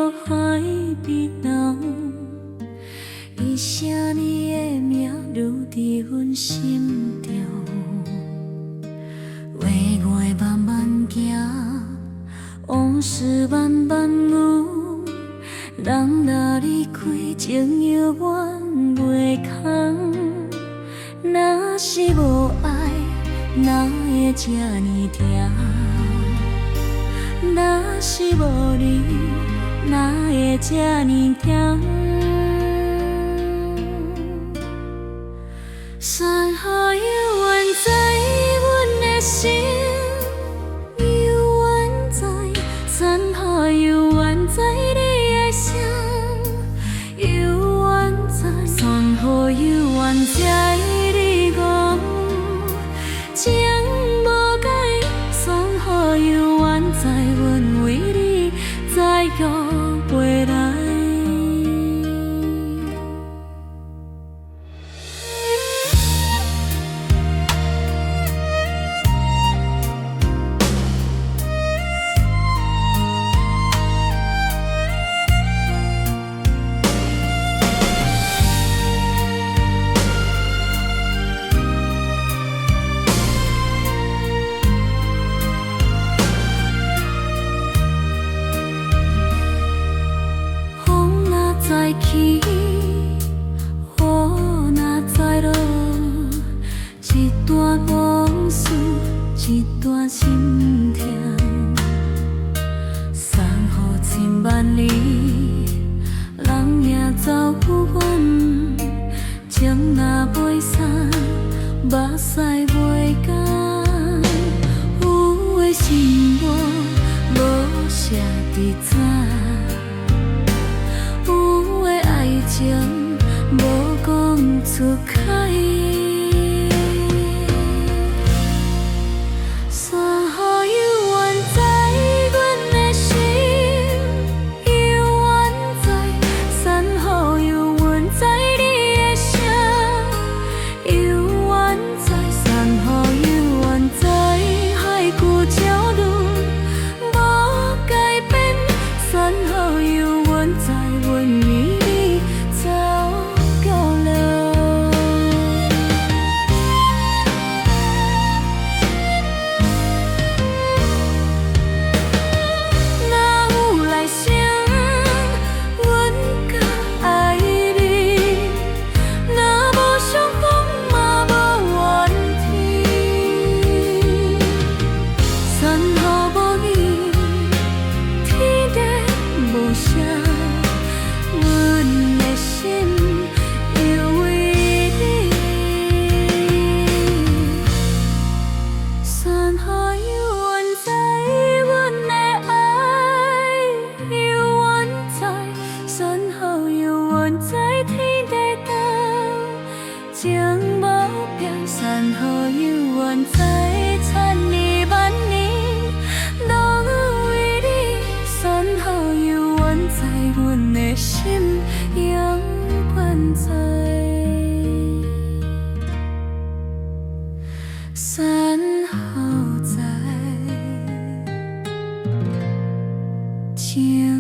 落海边头，伊声你的名lưu伫阮心中。月月慢慢行，往事慢慢有。人若离开，情犹原袂空。若是无爱，哪会这呢痛？若是无你，哪会这呢痛？山河犹原在阮的心，犹原在，山河犹原在你的声，犹原在，山河犹原在你讲，情无改，山河犹原在，阮为你再遇袂来。再起，雨若再落，一段往事，一段心痛。山河千万里，人也走远。情若袂散，目屎袂干。有的心肝无写伫纸。情无讲出口，山河犹原在阮的心，犹原在，山河犹原在你的声，犹原在，山河犹原在，海枯潮落无改变，山河犹原在，阮为情无变，山河犹原在，千年万年，拢为你。山河犹原在，阮的心永远在。山河在，情。